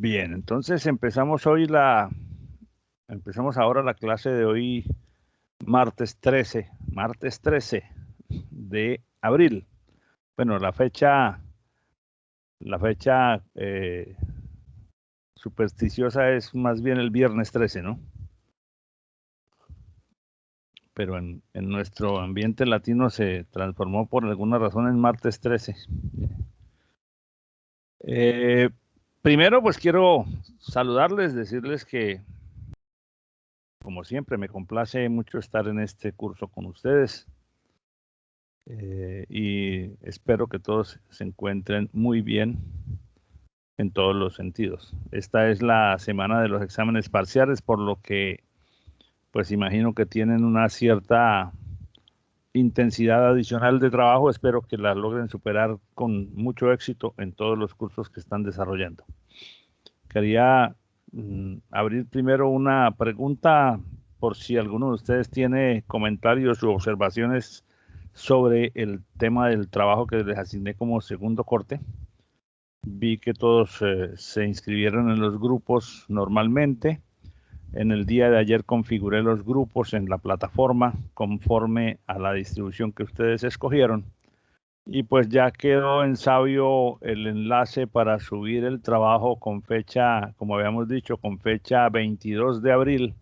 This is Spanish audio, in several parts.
Bien, entonces empezamos ahora la clase de hoy, martes 13 de abril. Bueno, la fecha supersticiosa es más bien el viernes 13, ¿no? Pero en nuestro ambiente latino se transformó por alguna razón en martes 13. Primero, pues quiero saludarles, decirles que, como siempre, me complace mucho estar en este curso con ustedes y espero que todos se encuentren muy bien en todos los sentidos. Esta es la semana de los exámenes parciales, por lo que pues imagino que tienen una cierta intensidad adicional de trabajo. Espero que la logren superar con mucho éxito en todos los cursos que están desarrollando. Quería abrir primero una pregunta por si alguno de ustedes tiene comentarios u observaciones sobre el tema del trabajo que les asigné como segundo corte. Vi que todos se inscribieron en los grupos normalmente. En el día de ayer configuré los grupos en la plataforma conforme a la distribución que ustedes escogieron. Y pues ya quedó en sabio el enlace para subir el trabajo con fecha, como habíamos dicho, con fecha 22 de abril.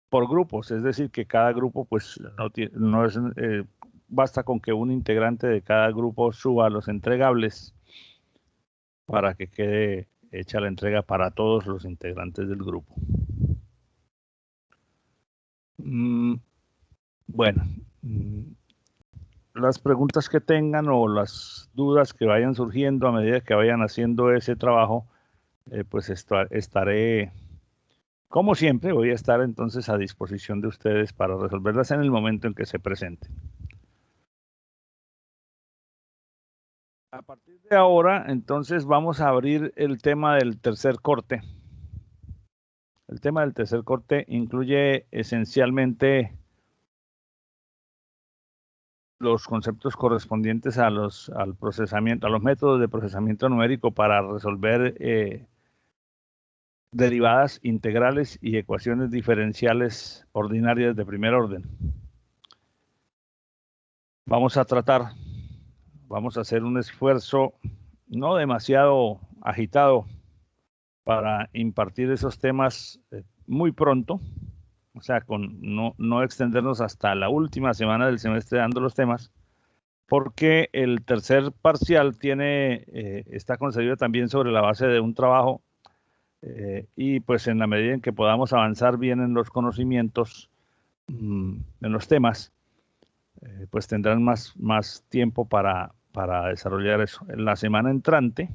Por grupos, es decir, que cada grupo pues no es, basta con que un integrante de cada grupo suba los entregables para que quede hecha la entrega para todos los integrantes del grupo. Bueno, las preguntas que tengan o las dudas que vayan surgiendo a medida que vayan haciendo ese trabajo, pues estaré, como siempre, voy a estar entonces a disposición de ustedes para resolverlas en el momento en que se presenten. A partir de ahora, entonces, vamos a abrir el tema del tercer corte. El tema del tercer corte incluye esencialmente los conceptos correspondientes al procesamiento, a los métodos de procesamiento numérico para resolver derivadas integrales y ecuaciones diferenciales ordinarias de primer orden. Vamos a hacer un esfuerzo no demasiado agitado para impartir esos temas muy pronto, o sea, no extendernos hasta la última semana del semestre dando los temas, porque el tercer parcial está concebido también sobre la base de un trabajo y pues en la medida en que podamos avanzar bien en los conocimientos, en los temas, pues tendrán más tiempo para desarrollar eso. En la semana entrante,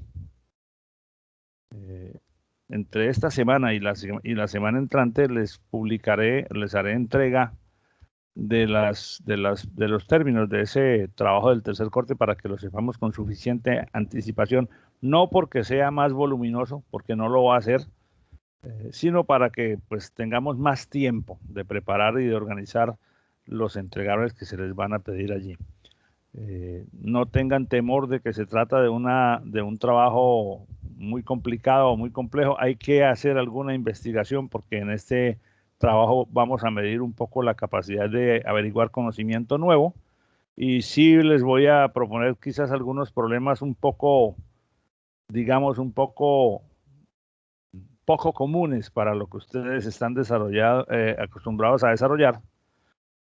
entre esta semana y la semana entrante, les haré entrega de los términos de ese trabajo del tercer corte para que lo sepamos con suficiente anticipación, no porque sea más voluminoso, porque no lo va a hacer, sino para que pues tengamos más tiempo de preparar y de organizar los entregables que se les van a pedir allí. No tengan temor de que se trata de un trabajo muy complicado o muy complejo. Hay que hacer alguna investigación porque en este trabajo vamos a medir un poco la capacidad de averiguar conocimiento nuevo, y sí les voy a proponer quizás algunos problemas un poco, digamos, un poco comunes para lo que ustedes están acostumbrados a desarrollar,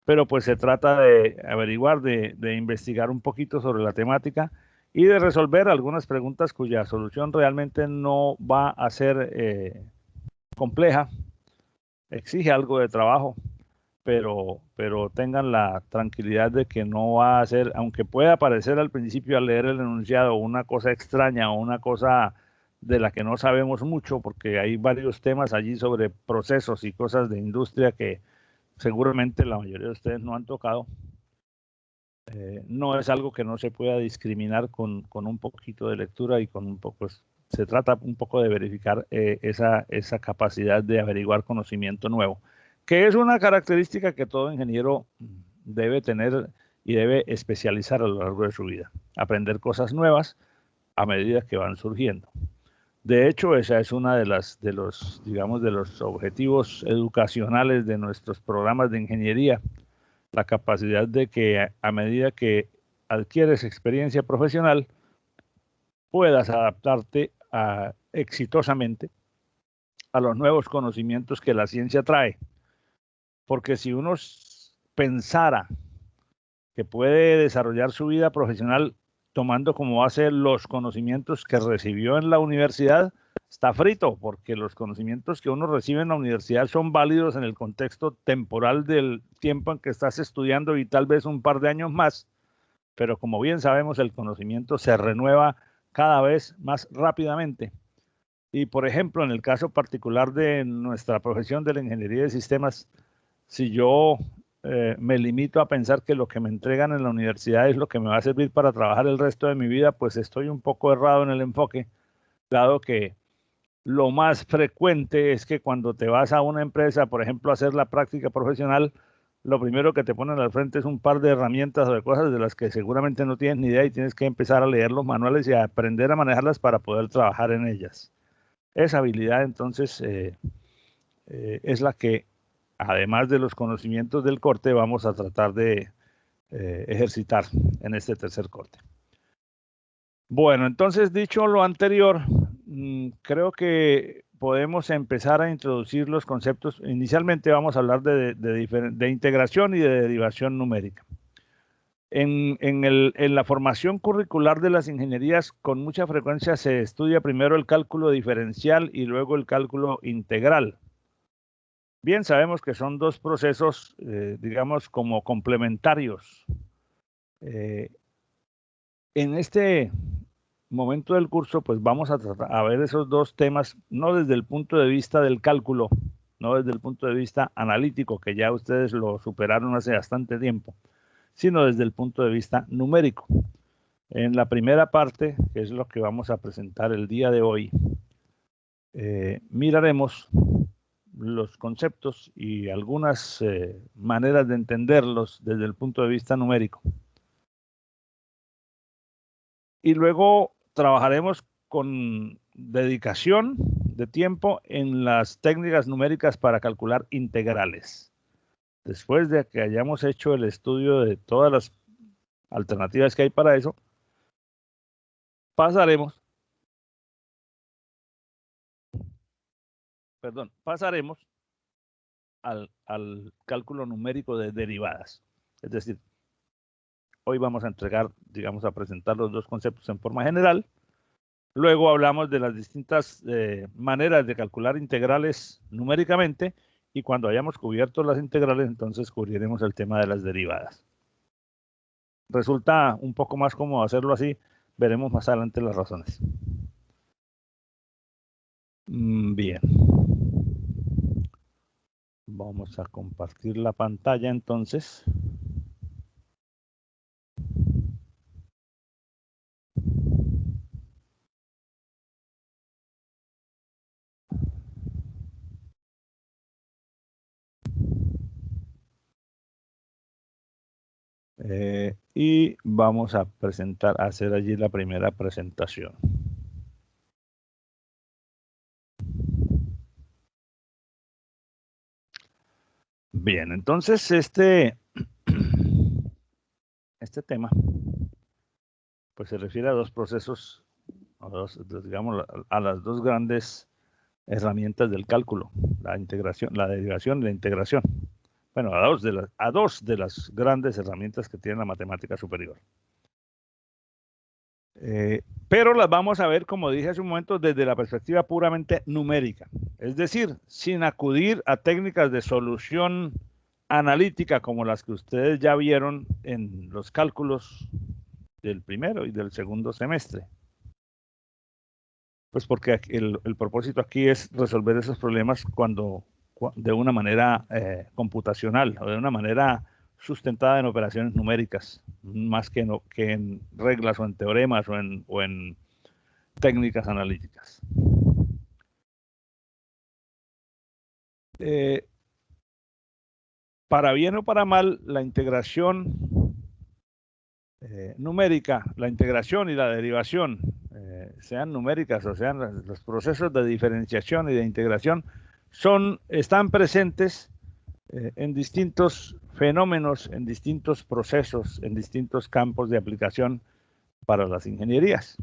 pero pues se trata de averiguar, de investigar un poquito sobre la temática y de resolver algunas preguntas cuya solución realmente no va a ser compleja, exige algo de trabajo, pero tengan la tranquilidad de que no va a ser, aunque pueda parecer al principio al leer el enunciado una cosa extraña o una cosa de la que no sabemos mucho, porque hay varios temas allí sobre procesos y cosas de industria que seguramente la mayoría de ustedes no han tocado. No es algo que no se pueda discriminar con un poquito de lectura y con un poco, se trata un poco de verificar esa capacidad de averiguar conocimiento nuevo, que es una característica que todo ingeniero debe tener y debe especializar a lo largo de su vida. Aprender cosas nuevas a medida que van surgiendo. De hecho, esa es una de los objetivos educacionales de nuestros programas de ingeniería, la capacidad de que a medida que adquieres experiencia profesional, puedas adaptarte exitosamente a los nuevos conocimientos que la ciencia trae. Porque si uno pensara que puede desarrollar su vida profesional tomando como base los conocimientos que recibió en la universidad, está frito, porque los conocimientos que uno recibe en la universidad son válidos en el contexto temporal del tiempo en que estás estudiando y tal vez un par de años más, pero como bien sabemos, el conocimiento se renueva cada vez más rápidamente. Y por ejemplo, en el caso particular de nuestra profesión de la ingeniería de sistemas, si yo me limito a pensar que lo que me entregan en la universidad es lo que me va a servir para trabajar el resto de mi vida, pues estoy un poco errado en el enfoque, dado que lo más frecuente es que cuando te vas a una empresa, por ejemplo, a hacer la práctica profesional, lo primero que te ponen al frente es un par de herramientas o de cosas de las que seguramente no tienes ni idea y tienes que empezar a leer los manuales y a aprender a manejarlas para poder trabajar en ellas. Esa habilidad entonces es la que, además de los conocimientos del corte, vamos a tratar de ejercitar en este tercer corte. Bueno, entonces dicho lo anterior, creo que podemos empezar a introducir los conceptos. Inicialmente vamos a hablar de integración y de derivación numérica. En la formación curricular de las ingenierías, con mucha frecuencia se estudia primero el cálculo diferencial y luego el cálculo integral. Bien, sabemos que son dos procesos, digamos, como complementarios. En este momento del curso, pues vamos a ver esos dos temas, no desde el punto de vista del cálculo, no desde el punto de vista analítico, que ya ustedes lo superaron hace bastante tiempo, sino desde el punto de vista numérico. En la primera parte, que es lo que vamos a presentar el día de hoy, miraremos los conceptos y algunas maneras de entenderlos desde el punto de vista numérico. Y luego trabajaremos con dedicación de tiempo en las técnicas numéricas para calcular integrales. Después de que hayamos hecho el estudio de todas las alternativas que hay para eso, pasaremos al cálculo numérico de derivadas. Es decir, hoy vamos a entregar, digamos, a presentar los dos conceptos en forma general. Luego hablamos de las distintas maneras de calcular integrales numéricamente y cuando hayamos cubierto las integrales, entonces cubriremos el tema de las derivadas. Resulta un poco más cómodo hacerlo así, veremos más adelante las razones. Bien. Vamos a compartir la pantalla entonces. Y vamos a hacer allí la primera presentación. Bien, entonces este tema pues se refiere a dos procesos, digamos, a las dos grandes herramientas del cálculo, la integración, la derivación y la integración. Bueno, a dos de las grandes herramientas que tiene la matemática superior. Pero las vamos a ver, como dije hace un momento, desde la perspectiva puramente numérica. Es decir, sin acudir a técnicas de solución analítica como las que ustedes ya vieron en los cálculos del primero y del segundo semestre. Pues porque el propósito aquí es resolver esos problemas de una manera computacional o de una manera sustentada en operaciones numéricas, más que en reglas o en teoremas o en técnicas analíticas. Para bien o para mal, la integración numérica, la integración y la derivación, sean numéricas o sean los procesos de diferenciación y de integración, están presentes en distintos fenómenos, en distintos procesos, en distintos campos de aplicación para las ingenierías.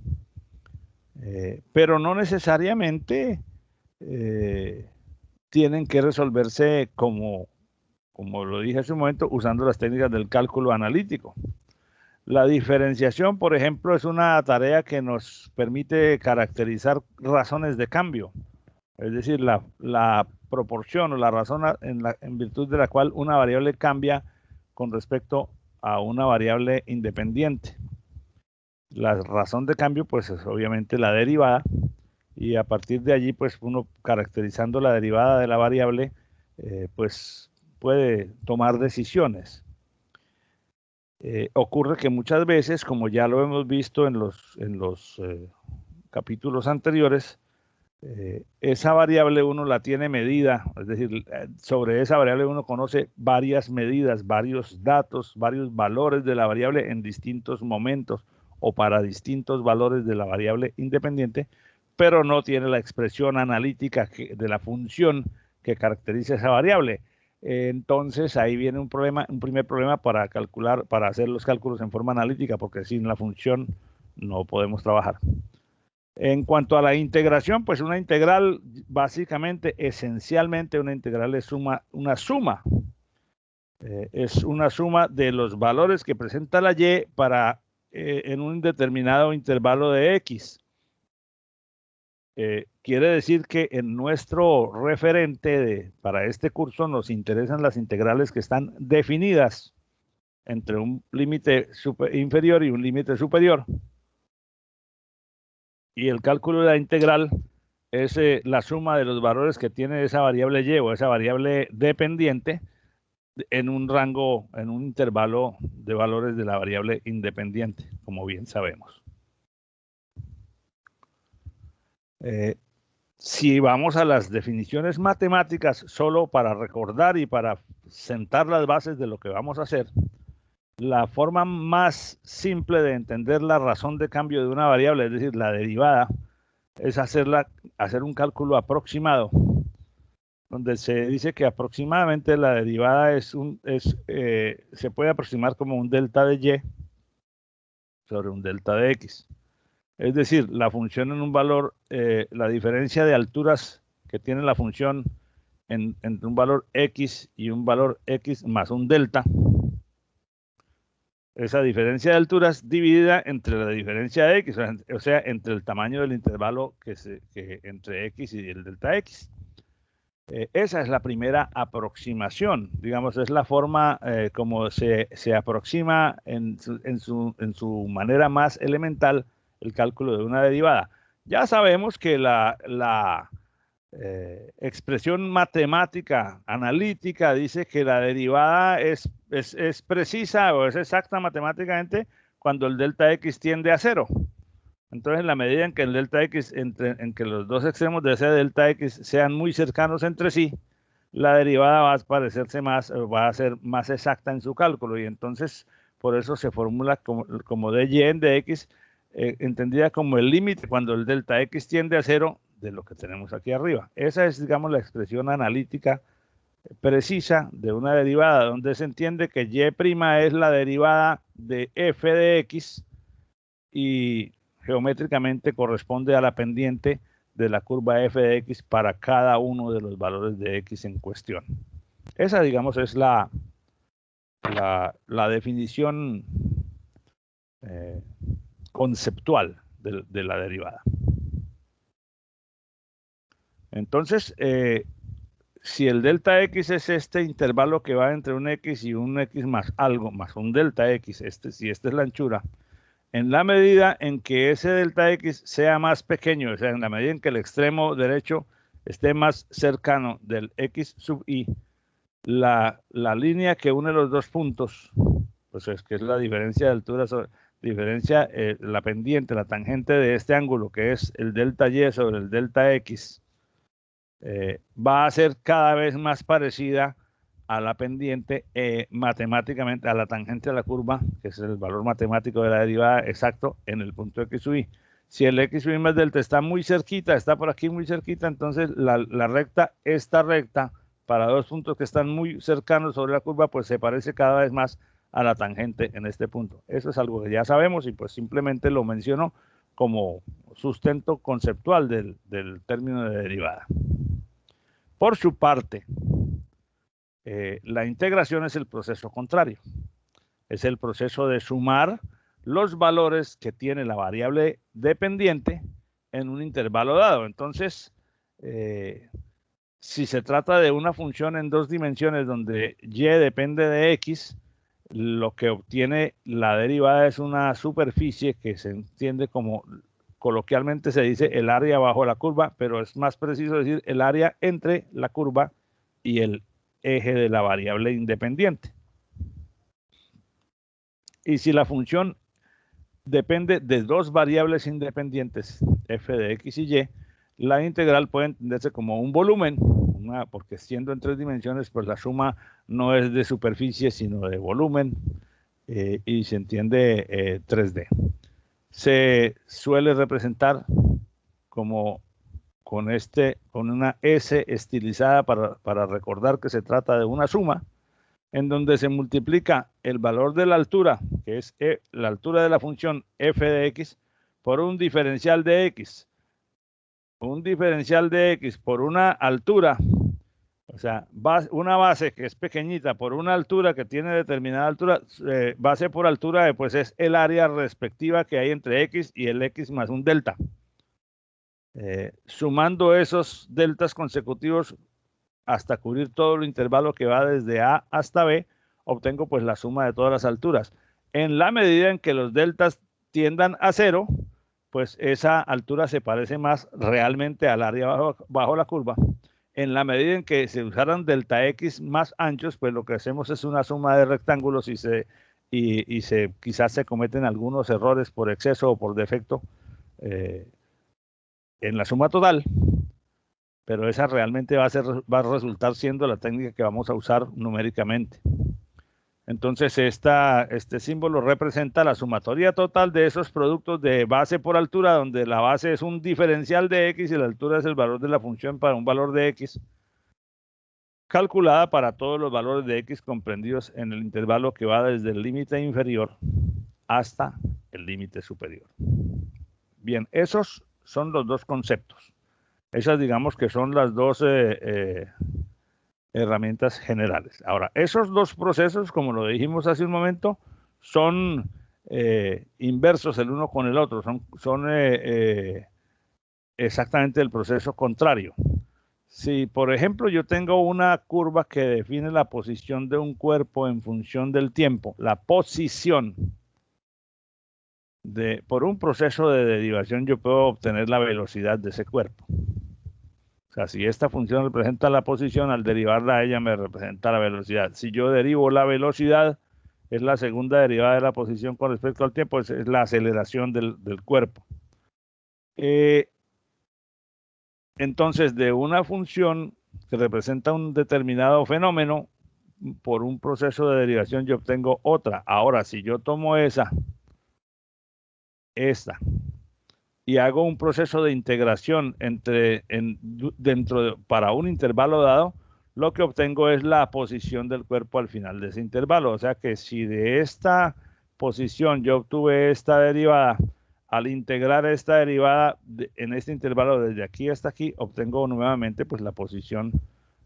Pero no necesariamente tienen que resolverse como lo dije hace un momento, usando las técnicas del cálculo analítico. La diferenciación, por ejemplo, es una tarea que nos permite caracterizar razones de cambio, es decir, la proporción o la razón en virtud de la cual una variable cambia con respecto a una variable independiente. La razón de cambio, pues, es obviamente la derivada, y a partir de allí, pues, uno caracterizando la derivada de la variable, pues, puede tomar decisiones. Ocurre que muchas veces, como ya lo hemos visto en los capítulos anteriores, esa variable uno la tiene medida, es decir, sobre esa variable uno conoce varias medidas, varios datos, varios valores de la variable en distintos momentos o para distintos valores de la variable independiente, pero no tiene la expresión analítica de la función que caracteriza esa variable. Entonces ahí viene un primer problema para hacer los cálculos en forma analítica, porque sin la función no podemos trabajar. En cuanto a la integración, pues una integral, básicamente, esencialmente, una integral es una suma. Es una suma de los valores que presenta la y en un determinado intervalo de x. Quiere decir que en nuestro referente para este curso nos interesan las integrales que están definidas entre un límite inferior y un límite superior. Y el cálculo de la integral es la suma de los valores que tiene esa variable y o esa variable dependiente en un rango, en un intervalo de valores de la variable independiente, como bien sabemos. Si vamos a las definiciones matemáticas, solo para recordar y para sentar las bases de lo que vamos a hacer, la forma más simple de entender la razón de cambio de una variable, es decir, la derivada, es hacer un cálculo aproximado, donde se dice que aproximadamente la derivada se puede aproximar como un delta de y sobre un delta de x. Es decir, la función en un valor, la diferencia de alturas que tiene la función entre un valor x y un valor x más un delta, esa diferencia de alturas dividida entre la diferencia de x, o sea, entre el tamaño del intervalo entre x y el delta x. Esa es la primera aproximación, digamos, es la forma como se aproxima en su manera más elemental el cálculo de una derivada. Ya sabemos que la expresión matemática analítica dice que la derivada es precisa o es exacta matemáticamente cuando el delta x tiende a 0. Entonces, en la medida en que el delta x, en que los dos extremos de ese delta x sean muy cercanos entre sí, la derivada va a ser más exacta en su cálculo, y entonces por eso se formula como dy en dx, entendida como el límite cuando el delta x tiende a 0 de lo que tenemos aquí arriba. Esa es, digamos, la expresión analítica precisa de una derivada, donde se entiende que y' es la derivada de f de x y geométricamente corresponde a la pendiente de la curva f de x para cada uno de los valores de x en cuestión. Esa, digamos, es la definición conceptual de la derivada. Entonces, si el delta x es este intervalo que va entre un x y un x más algo, más un delta x, si esta es la anchura, en la medida en que ese delta x sea más pequeño, o sea, en la medida en que el extremo derecho esté más cercano del x sub i, la línea que une los dos puntos, pues es que es la diferencia de altura la pendiente, la tangente de este ángulo, que es el delta y sobre el delta x, va a ser cada vez más parecida a la pendiente matemáticamente, a la tangente de la curva, que es el valor matemático de la derivada exacto en el punto x sub i. Si el x sub i más delta está muy cerquita, está por aquí muy cerquita, entonces la recta, esta recta, para dos puntos que están muy cercanos sobre la curva, pues se parece cada vez más a la tangente en este punto. Eso es algo que ya sabemos y pues simplemente lo menciono como sustento conceptual del término de derivada. Por su parte, la integración es el proceso contrario. Es el proceso de sumar los valores que tiene la variable dependiente en un intervalo dado. Entonces, si se trata de una función en dos dimensiones donde y depende de x, lo que obtiene la derivada es una superficie que se entiende como, coloquialmente se dice, el área bajo la curva, pero es más preciso decir el área entre la curva y el eje de la variable independiente. Y si la función depende de dos variables independientes, f de x y y, la integral puede entenderse como un volumen, porque siendo en tres dimensiones, pues la suma no es de superficie, sino de volumen, y se entiende 3D. Se suele representar como con una S estilizada para recordar que se trata de una suma, en donde se multiplica el valor de la altura, que es la altura de la función f de x, por un diferencial de x. Un diferencial de x por una altura, o sea, una base que es pequeñita por una altura que tiene determinada altura, base por altura, pues es el área respectiva que hay entre x y el x más un delta. Sumando esos deltas consecutivos hasta cubrir todo el intervalo que va desde A hasta B, obtengo pues la suma de todas las alturas. En la medida en que los deltas tiendan a cero, pues esa altura se parece más realmente al área bajo la curva. En la medida en que se usaran delta X más anchos, pues lo que hacemos es una suma de rectángulos y quizás se cometen algunos errores por exceso o por defecto en la suma total, pero esa realmente va a resultar siendo la técnica que vamos a usar numéricamente. Entonces, este símbolo representa la sumatoria total de esos productos de base por altura, donde la base es un diferencial de x y la altura es el valor de la función para un valor de x, calculada para todos los valores de x comprendidos en el intervalo que va desde el límite inferior hasta el límite superior. Bien, esos son los dos conceptos. Esas, digamos que son las dos herramientas generales. Ahora, esos dos procesos, como lo dijimos hace un momento, son inversos el uno con el otro, son exactamente el proceso contrario. Si, por ejemplo, yo tengo una curva que define la posición de un cuerpo en función del tiempo, la posición, por un proceso de derivación yo puedo obtener la velocidad de ese cuerpo. O sea, si esta función representa la posición, al derivarla a ella me representa la velocidad. Si yo derivo la velocidad, es la segunda derivada de la posición con respecto al tiempo, es la aceleración del cuerpo. Entonces, de una función que representa un determinado fenómeno, por un proceso de derivación yo obtengo otra. Ahora, si yo tomo esta, y hago un proceso de integración para un intervalo dado, lo que obtengo es la posición del cuerpo al final de ese intervalo. O sea que si de esta posición yo obtuve esta derivada, al integrar esta derivada en este intervalo desde aquí hasta aquí, obtengo nuevamente pues la posición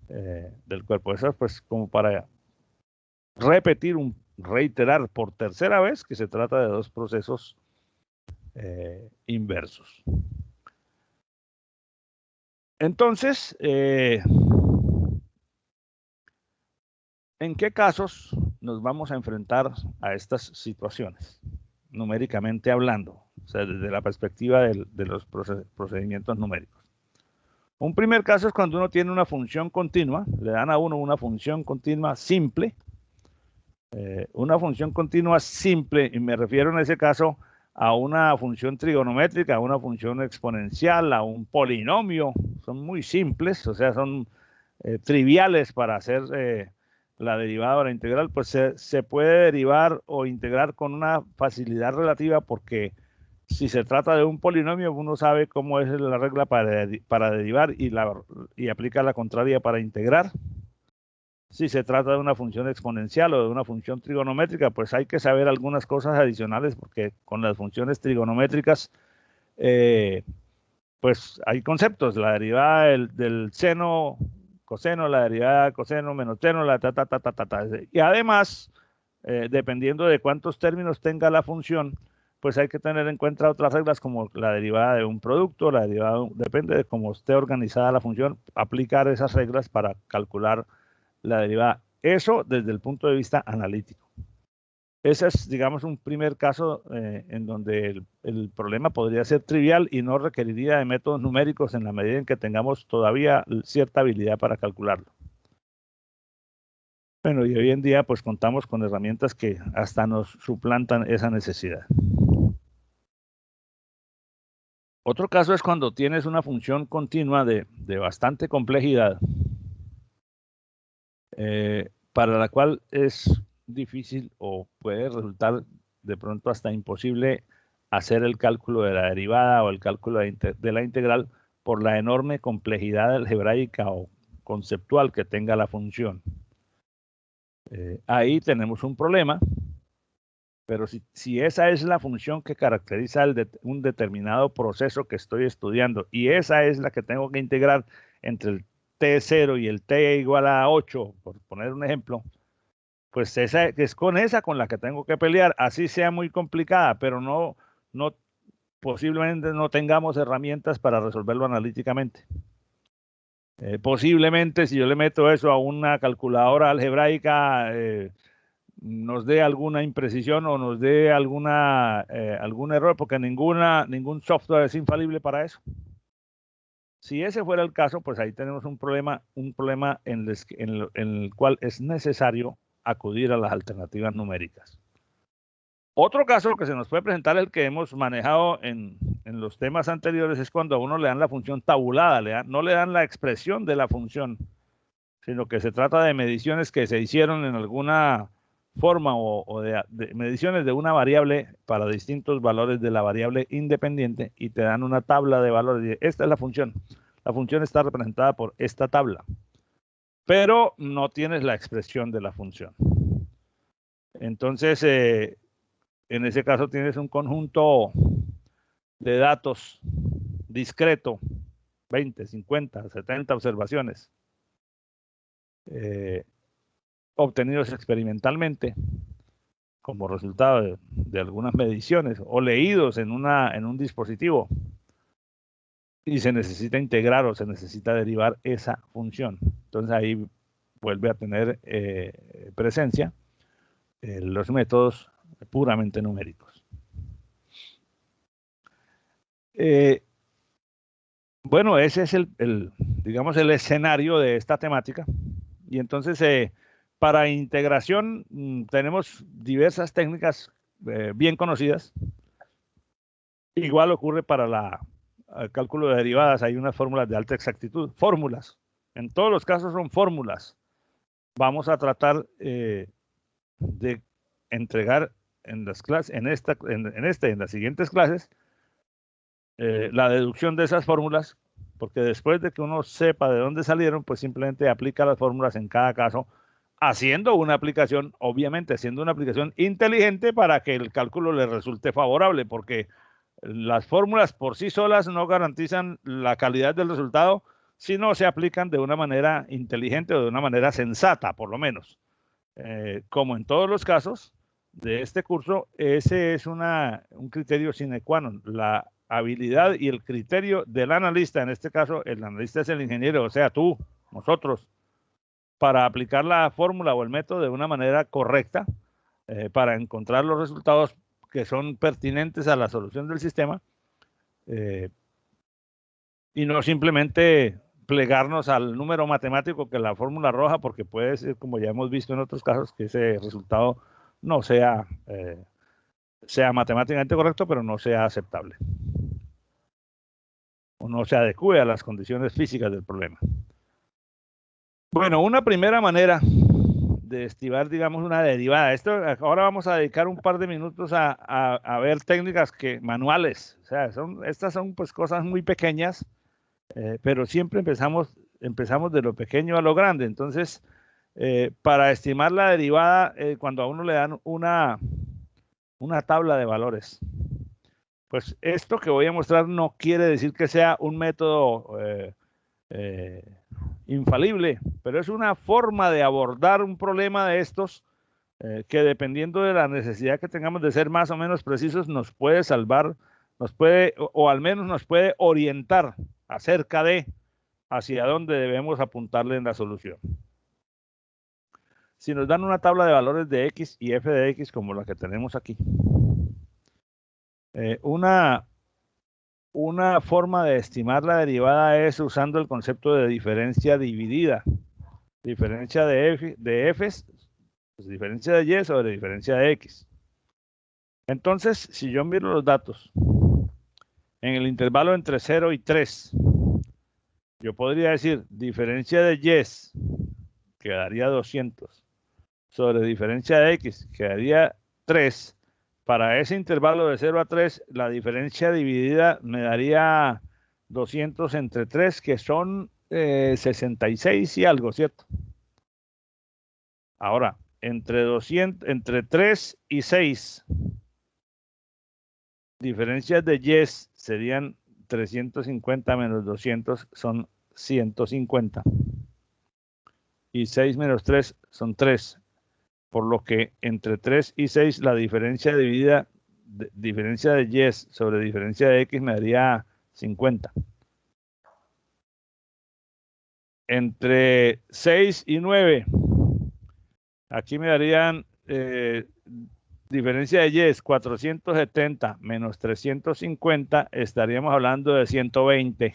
del cuerpo. Eso es pues como para reiterar por tercera vez que se trata de dos procesos inversos. Entonces, ¿en qué casos nos vamos a enfrentar a estas situaciones, numéricamente hablando? O sea, desde la perspectiva de los procedimientos numéricos. Un primer caso es cuando uno tiene una función continua, le dan a uno una función continua simple. Una función continua simple, y me refiero en ese caso a una función trigonométrica, a una función exponencial, a un polinomio. Son muy simples, o sea, son triviales para hacer la derivada o la integral, pues se puede derivar o integrar con una facilidad relativa, porque si se trata de un polinomio, uno sabe cómo es la regla para derivar y aplica la contraria para integrar. Si se trata de una función exponencial o de una función trigonométrica, pues hay que saber algunas cosas adicionales, porque con las funciones trigonométricas, pues hay conceptos, la derivada del seno, coseno, la derivada de coseno menos seno, la ta, ta, ta, ta, ta, ta. Y además, dependiendo de cuántos términos tenga la función, pues hay que tener en cuenta otras reglas como la derivada de un producto, depende de cómo esté organizada la función, aplicar esas reglas para calcular la derivada. Eso desde el punto de vista analítico. Ese es, digamos, un primer caso en donde el problema podría ser trivial y no requeriría de métodos numéricos en la medida en que tengamos todavía cierta habilidad para calcularlo. Bueno, y hoy en día pues contamos con herramientas que hasta nos suplantan esa necesidad. Otro caso es cuando tienes una función continua de bastante complejidad, para la cual es difícil o puede resultar de pronto hasta imposible hacer el cálculo de la derivada o el cálculo de la integral por la enorme complejidad algebraica o conceptual que tenga la función. Ahí tenemos un problema, pero si esa es la función que caracteriza un determinado proceso que estoy estudiando y esa es la que tengo que integrar entre el t0 y el t igual a 8, por poner un ejemplo, pues es con esa con la que tengo que pelear, así sea muy complicada, pero posiblemente no tengamos herramientas para resolverlo analíticamente. Posiblemente si yo le meto eso a una calculadora algebraica, nos dé alguna imprecisión o nos dé algún error, porque ningún software es infalible para eso. Si ese fuera el caso, pues ahí tenemos un problema en el cual es necesario acudir a las alternativas numéricas. Otro caso que se nos puede presentar, el que hemos manejado en los temas anteriores, es cuando a uno le dan la función tabulada, no le dan la expresión de la función, sino que se trata de mediciones que se hicieron en alguna forma o de mediciones de una variable para distintos valores de la variable independiente y te dan una tabla de valores. Esta es la función. La función está representada por esta tabla, pero no tienes la expresión de la función. Entonces, en ese caso tienes un conjunto de datos discreto, 20, 50, 70 observaciones, obtenidos experimentalmente como resultado de algunas mediciones o leídos en un dispositivo, y se necesita integrar o se necesita derivar esa función. Entonces ahí vuelve a tener presencia los métodos puramente numéricos. Bueno, ese es digamos, el escenario de esta temática. Y entonces, para integración tenemos diversas técnicas bien conocidas. Igual ocurre para el cálculo de derivadas. Hay unas fórmulas de alta exactitud. Fórmulas. En todos los casos son fórmulas. Vamos a tratar de entregar en las clases, en las siguientes clases, la deducción de esas fórmulas, porque después de que uno sepa de dónde salieron, pues simplemente aplica las fórmulas en cada caso, haciendo una aplicación, obviamente haciendo una aplicación inteligente para que el cálculo le resulte favorable, porque las fórmulas por sí solas no garantizan la calidad del resultado si no se aplican de una manera inteligente o de una manera sensata, por lo menos. Como en todos los casos de este curso, ese es un criterio sine qua non, la habilidad y el criterio del analista. En este caso, el analista es el ingeniero, o sea, tú, nosotros, para aplicar la fórmula o el método de una manera correcta, para encontrar los resultados que son pertinentes a la solución del sistema, y no simplemente plegarnos al número matemático que la fórmula arroja, porque puede ser, como ya hemos visto en otros casos, que ese resultado no sea matemáticamente correcto, pero no sea aceptable o no se adecue a las condiciones físicas del problema. Bueno, una primera manera estimar, digamos, una derivada. Ahora vamos a dedicar un par de minutos a ver técnicas manuales. O sea, estas son pues cosas muy pequeñas, pero siempre empezamos de lo pequeño a lo grande. Entonces, para estimar la derivada, cuando a uno le dan una tabla de valores, pues esto que voy a mostrar no quiere decir que sea un método infalible, pero es una forma de abordar un problema de estos que, dependiendo de la necesidad que tengamos de ser más o menos precisos, nos puede salvar, o al menos nos puede orientar acerca de hacia dónde debemos apuntarle en la solución. Si nos dan una tabla de valores de X y f de X como la que tenemos aquí, una forma de estimar la derivada es usando el concepto de diferencia dividida. Diferencia de F's, pues diferencia de Y sobre diferencia de X. Entonces, si yo miro los datos en el intervalo entre 0 y 3, yo podría decir diferencia de Y quedaría 200 sobre diferencia de X quedaría 3. Para ese intervalo de 0 a 3, la diferencia dividida me daría 200 entre 3, que son 66 y algo, ¿cierto? Ahora, entre 3 y 6, diferencias de Y serían 350 menos 200 son 150. Y 6 menos 3 son 3. Por lo que entre 3 y 6 la diferencia dividida, diferencia de Y sobre diferencia de X me daría 50. Entre 6 y 9, aquí me darían diferencia de Y es 470 menos 350, estaríamos hablando de 120.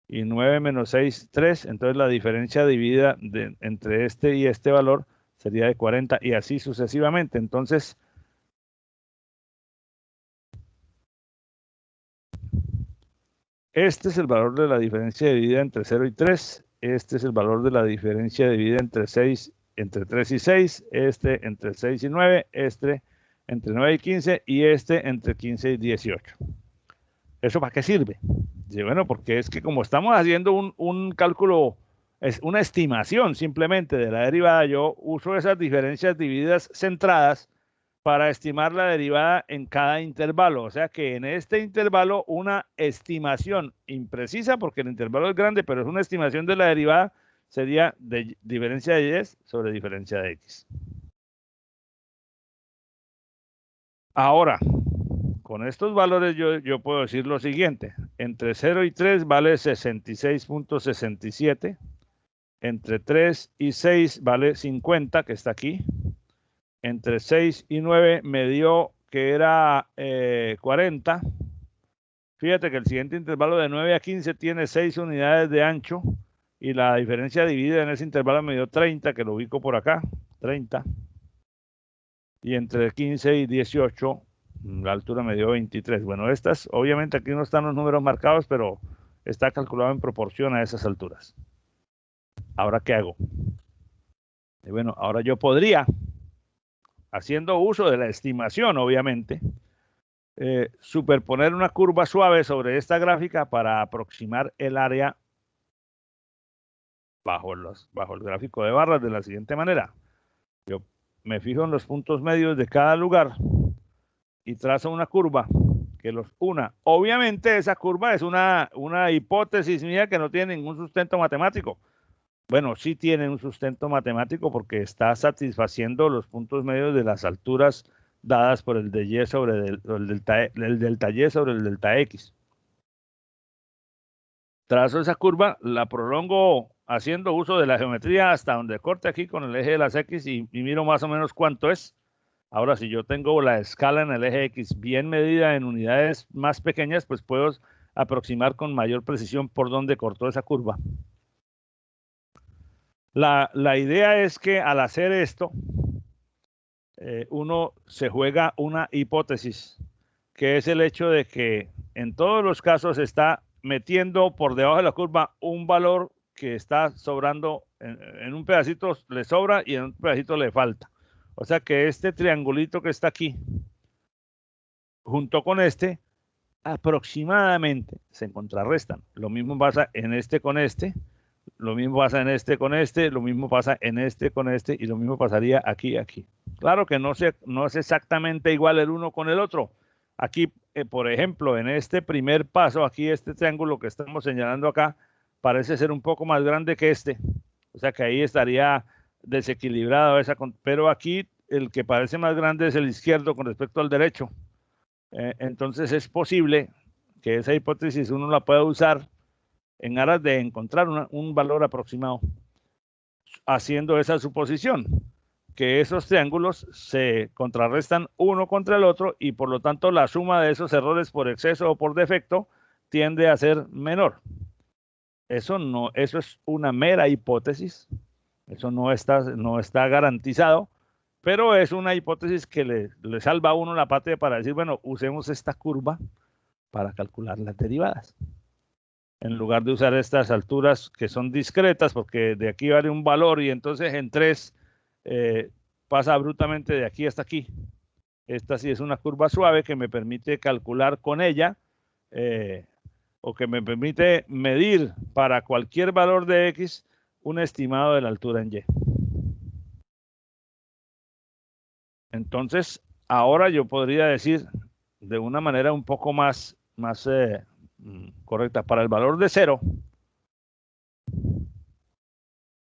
Y 9 menos 6, 3. Entonces la diferencia dividida entre este y este valor sería de 40 y así sucesivamente. Entonces, este es el valor de la diferencia dividida entre 0 y 3. Este es el valor de la diferencia dividida entre 3 y 6. Este entre 6 y 9. Este entre 9 y 15. Y este entre 15 y 18. ¿Eso para qué sirve? Sí, bueno, porque es que como estamos haciendo un cálculo, es una estimación simplemente de la derivada, yo uso esas diferencias divididas centradas para estimar la derivada en cada intervalo. O sea que en este intervalo una estimación imprecisa, porque el intervalo es grande, pero es una estimación de la derivada, sería de diferencia de Y sobre diferencia de X. Ahora, con estos valores yo puedo decir lo siguiente. Entre 0 y 3 vale 66.67. Entre 3 y 6 vale 50, que está aquí. Entre 6 y 9 me dio que era 40. Fíjate que el siguiente intervalo de 9 a 15 tiene 6 unidades de ancho y la diferencia dividida en ese intervalo me dio 30, que lo ubico por acá, 30. Y entre 15 y 18, la altura me dio 23. Bueno, estas, obviamente aquí no están los números marcados, pero está calculado en proporción a esas alturas. Ahora, ¿qué hago? Y bueno, ahora yo podría, haciendo uso de la estimación, obviamente, superponer una curva suave sobre esta gráfica para aproximar el área bajo el gráfico de barras de la siguiente manera. Yo me fijo en los puntos medios de cada lugar y trazo una curva que los una. Obviamente esa curva es una hipótesis mía que no tiene ningún sustento matemático. Bueno, sí tiene un sustento matemático porque está satisfaciendo los puntos medios de las alturas dadas por el de Y sobre el delta Y sobre el delta X. Trazo esa curva, la prolongo haciendo uso de la geometría hasta donde corte aquí con el eje de las X y miro más o menos cuánto es. Ahora, si yo tengo la escala en el eje X bien medida en unidades más pequeñas, pues puedo aproximar con mayor precisión por dónde cortó esa curva. La idea es que al hacer esto, uno se juega una hipótesis, que es el hecho de que en todos los casos está metiendo por debajo de la curva un valor que está sobrando En un pedacito le sobra y en un pedacito le falta. O sea que este triangulito que está aquí, junto con este, aproximadamente se contrarrestan. Lo mismo pasa en este con este, lo mismo pasa en este con este, lo mismo pasa en este con este y lo mismo pasaría aquí y aquí. Claro que no es exactamente igual el uno con el otro. Aquí, por ejemplo, en este primer paso, aquí este triángulo que estamos señalando acá, parece ser un poco más grande que este. O sea que ahí estaría desequilibrado esa, pero aquí el que parece más grande es el izquierdo con respecto al derecho. Entonces es posible que esa hipótesis uno la pueda usar en aras de encontrar un valor aproximado, haciendo esa suposición, que esos triángulos se contrarrestan uno contra el otro y por lo tanto la suma de esos errores por exceso o por defecto tiende a ser menor. Eso es una mera hipótesis, eso no está garantizado, pero es una hipótesis que le salva a uno la patria para decir, bueno, usemos esta curva para calcular las derivadas. En lugar de usar estas alturas que son discretas, porque de aquí vale un valor y entonces en 3 pasa abruptamente de aquí hasta aquí. Esta sí es una curva suave que me permite calcular con ella o que me permite medir para cualquier valor de X un estimado de la altura en Y. Entonces, ahora yo podría decir de una manera un poco más correcta, para el valor de 0,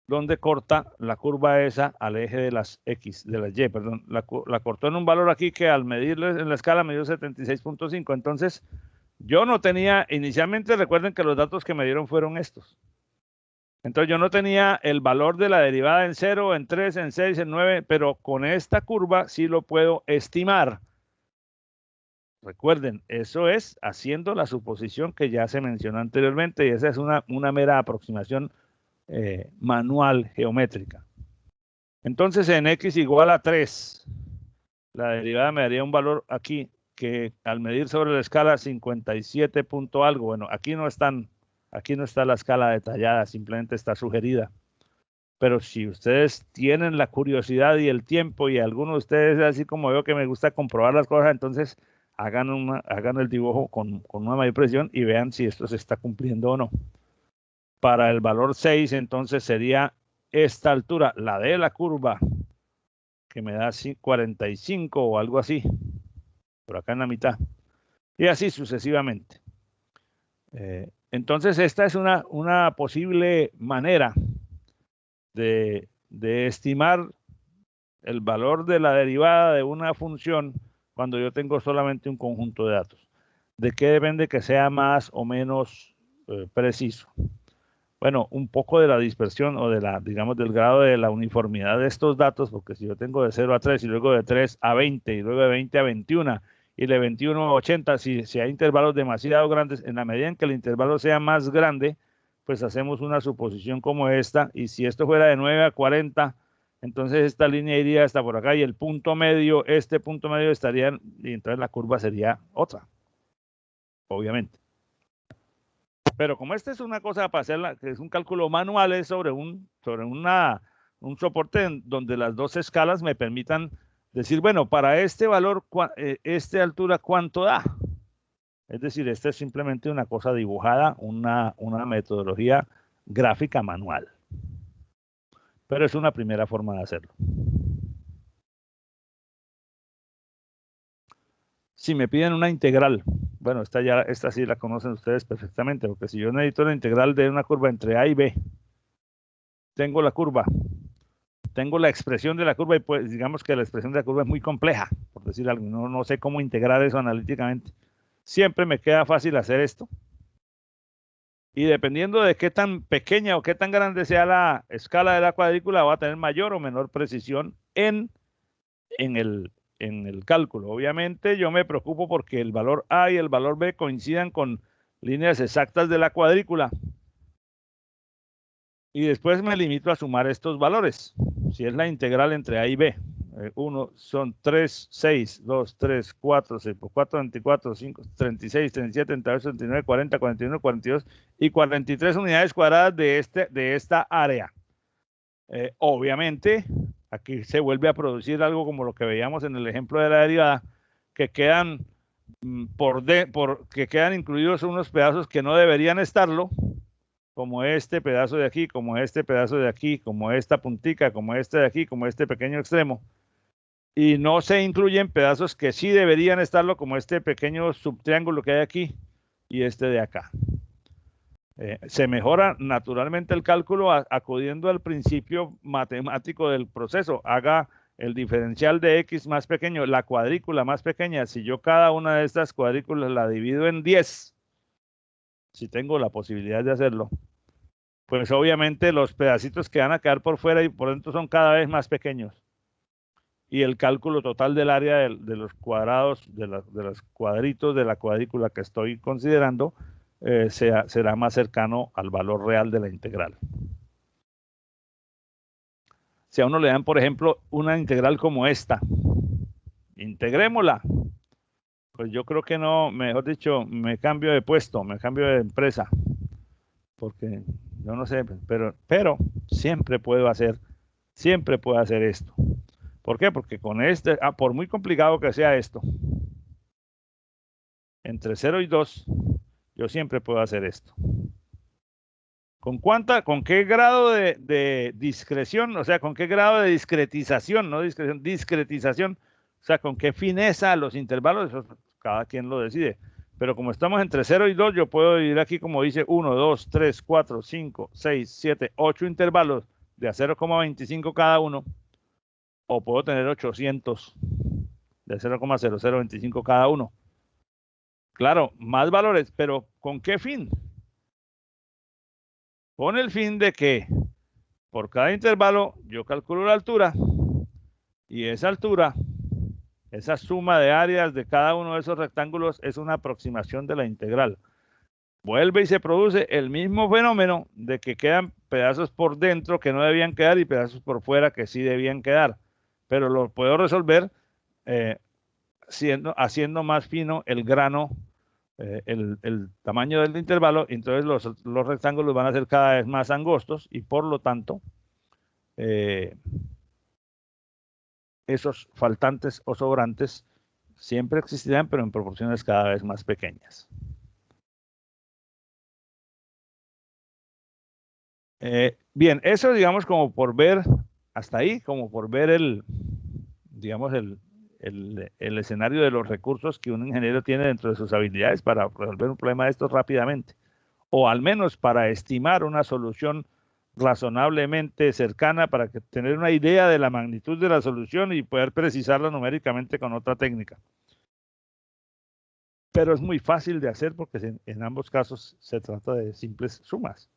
donde corta la curva esa al eje de las X, de las Y, perdón, la cortó en un valor aquí que al medirle en la escala me dio 76.5, entonces yo no tenía, inicialmente recuerden que los datos que me dieron fueron estos. Entonces yo no tenía el valor de la derivada en 0, en 3, en 6, en 9, pero con esta curva sí lo puedo estimar. Recuerden, eso es haciendo la suposición que ya se mencionó anteriormente y esa es una mera aproximación manual geométrica. Entonces en X igual a 3, la derivada me daría un valor aquí que al medir sobre la escala 57 punto algo, bueno, aquí no está la escala detallada, simplemente está sugerida. Pero si ustedes tienen la curiosidad y el tiempo y alguno de ustedes, así como yo que me gusta comprobar las cosas, entonces hagan el dibujo con una mayor precisión y vean si esto se está cumpliendo o no. Para el valor 6, entonces sería esta altura, la de la curva, que me da 45 o algo así, por acá en la mitad, y así sucesivamente. Entonces, esta es una posible manera de estimar el valor de la derivada de una función cuando yo tengo solamente un conjunto de datos. ¿De qué depende que sea más o menos preciso? Bueno, un poco de la dispersión o digamos, del grado de la uniformidad de estos datos, porque si yo tengo de 0 a 3 y luego de 3 a 20 y luego de 20 a 21 y de 21 a 80, si hay intervalos demasiado grandes, en la medida en que el intervalo sea más grande, pues hacemos una suposición como esta, y si esto fuera de 9 a 40, entonces esta línea iría hasta por acá y el punto medio, este punto medio estaría, y entonces la curva sería otra, obviamente. Pero como esta es una cosa para hacerla, que es un cálculo manual, es sobre un soporte donde las dos escalas me permitan decir, bueno, para este valor, esta altura, ¿cuánto da? Es decir, esta es simplemente una cosa dibujada, una metodología gráfica manual. Pero es una primera forma de hacerlo. Si me piden una integral, bueno, esta sí la conocen ustedes perfectamente, porque si yo necesito la integral de una curva entre A y B, tengo la curva, tengo la expresión de la curva y pues digamos que la expresión de la curva es muy compleja, por decir algo, no sé cómo integrar eso analíticamente. Siempre me queda fácil hacer esto. Y dependiendo de qué tan pequeña o qué tan grande sea la escala de la cuadrícula, va a tener mayor o menor precisión en el cálculo. Obviamente yo me preocupo porque el valor A y el valor B coincidan con líneas exactas de la cuadrícula. Y después me limito a sumar estos valores. Si es la integral entre A y B. 1 son 3, 6, 2, 3, 4, 6, 4, 24, 5, 36, 37, 38, 39, 40, 41, 42 y 43 unidades cuadradas de esta área. Obviamente, aquí se vuelve a producir algo como lo que veíamos en el ejemplo de la derivada, que quedan que quedan incluidos unos pedazos que no deberían estarlo, como este pedazo de aquí, como este pedazo de aquí, como esta puntica, como este de aquí, como este pequeño extremo, y no se incluyen pedazos que sí deberían estarlo, como este pequeño subtriángulo que hay aquí y este de acá. Se mejora naturalmente el cálculo acudiendo al principio matemático del proceso. Haga el diferencial de x más pequeño, la cuadrícula más pequeña. Si yo cada una de estas cuadrículas la divido en 10, si tengo la posibilidad de hacerlo, pues obviamente los pedacitos que van a quedar por fuera y por dentro son cada vez más pequeños. Y el cálculo total del área de los cuadrados, de los cuadritos de la cuadrícula que estoy considerando, será más cercano al valor real de la integral. Si a uno le dan, por ejemplo, una integral como esta, integrémosla. Pues yo creo que no, mejor dicho, me cambio de puesto, me cambio de empresa. Porque yo no sé, pero siempre puedo hacer esto. ¿Por qué? Porque con este, por muy complicado que sea esto, entre 0 y 2, yo siempre puedo hacer esto. ¿Con qué grado de discreción? O sea, ¿con qué grado de discretización? No discreción, discretización. O sea, ¿con qué fineza los intervalos? Eso cada quien lo decide. Pero como estamos entre 0 y 2, yo puedo dividir aquí, como dice, 1, 2, 3, 4, 5, 6, 7, 8 intervalos de a 0,25 cada uno. O puedo tener 800 de 0,0025 cada uno. Claro, más valores, pero ¿con qué fin? Con el fin de que por cada intervalo yo calculo la altura y esa altura, esa suma de áreas de cada uno de esos rectángulos es una aproximación de la integral. Vuelve y se produce el mismo fenómeno de que quedan pedazos por dentro que no debían quedar y pedazos por fuera que sí debían quedar. Pero lo puedo resolver haciendo más fino el grano, el tamaño del intervalo, y entonces los rectángulos van a ser cada vez más angostos y por lo tanto esos faltantes o sobrantes siempre existirán, pero en proporciones cada vez más pequeñas. Bien, eso digamos como por ver hasta ahí, como por ver digamos el escenario de los recursos que un ingeniero tiene dentro de sus habilidades para resolver un problema de estos rápidamente, o al menos para estimar una solución razonablemente cercana para tener una idea de la magnitud de la solución y poder precisarla numéricamente con otra técnica. Pero es muy fácil de hacer porque en ambos casos se trata de simples sumas.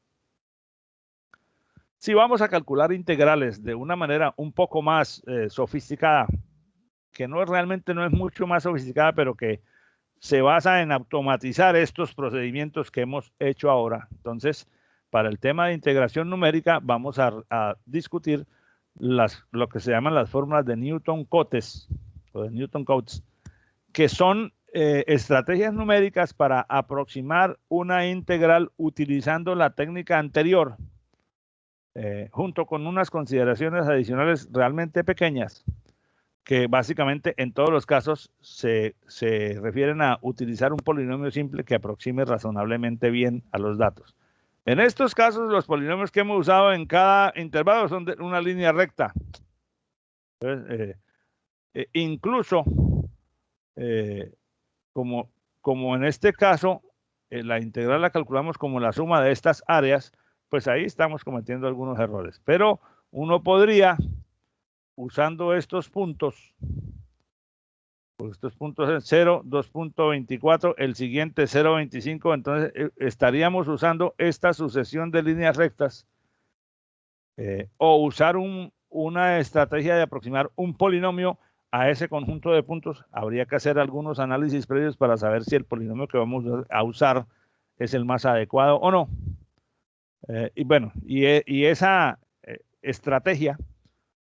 Si vamos a calcular integrales de una manera un poco más sofisticada, que realmente no es mucho más sofisticada, pero que se basa en automatizar estos procedimientos que hemos hecho ahora. Entonces, para el tema de integración numérica, vamos a discutir lo que se llaman las fórmulas de Newton-Cotes, o de Newton-Cotes, que son estrategias numéricas para aproximar una integral utilizando la técnica anterior, junto con unas consideraciones adicionales realmente pequeñas, que básicamente en todos los casos se refieren a utilizar un polinomio simple que aproxime razonablemente bien a los datos. En estos casos, los polinomios que hemos usado en cada intervalo son de una línea recta. Entonces, incluso, como en este caso, la integral la calculamos como la suma de estas áreas, pues ahí estamos cometiendo algunos errores. Pero uno podría, usando estos puntos, pues estos puntos en 0, 2.24, el siguiente 0.25, entonces estaríamos usando esta sucesión de líneas rectas o usar una estrategia de aproximar un polinomio a ese conjunto de puntos. Habría que hacer algunos análisis previos para saber si el polinomio que vamos a usar es el más adecuado o no. Y bueno, y esa estrategia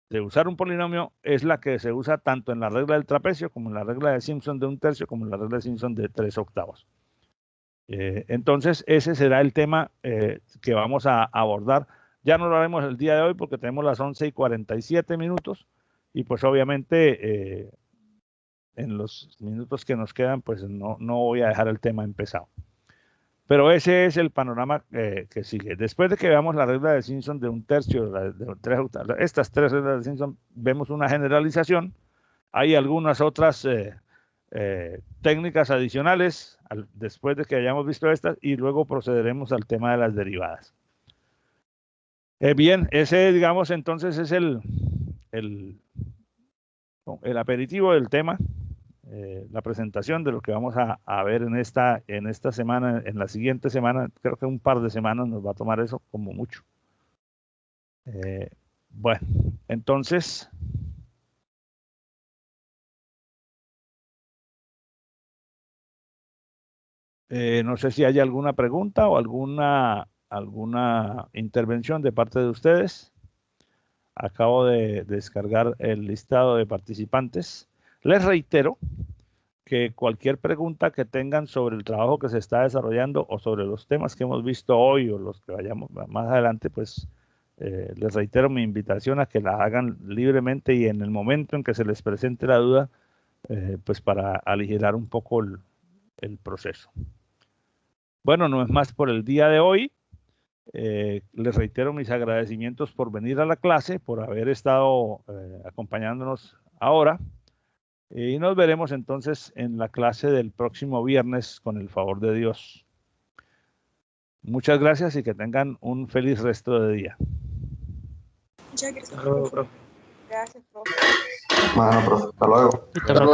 de usar un polinomio es la que se usa tanto en la regla del trapecio como en la regla de Simpson de 1/3 como en la regla de Simpson de 3/8. Entonces ese será el tema que vamos a abordar Ya no lo haremos el día de hoy porque tenemos las 11:47 minutos y pues obviamente en los minutos que nos quedan pues no voy a dejar el tema empezado. Pero ese es el panorama que sigue. Después de que veamos la regla de Simpson de un tercio, estas tres reglas de Simpson, vemos una generalización. Hay algunas otras técnicas adicionales después de que hayamos visto estas y luego procederemos al tema de las derivadas. Bien, ese digamos entonces es el aperitivo del tema. La presentación de lo que vamos a ver en esta semana, en la siguiente semana, creo que un par de semanas nos va a tomar eso como mucho. Bueno, entonces, no sé si hay alguna pregunta o alguna intervención de parte de ustedes. Acabo de descargar el listado de participantes. Les reitero que cualquier pregunta que tengan sobre el trabajo que se está desarrollando o sobre los temas que hemos visto hoy o los que vayamos más adelante, pues les reitero mi invitación a que la hagan libremente y en el momento en que se les presente la duda, pues para aligerar un poco el proceso. Bueno, no es más por el día de hoy. Les reitero mis agradecimientos por venir a la clase, por haber estado acompañándonos ahora. Y nos veremos entonces en la clase del próximo viernes con el favor de Dios. Muchas gracias y que tengan un feliz resto de día. Muchas gracias, profe. Gracias, profe. Bueno, profe, hasta luego. Hasta luego.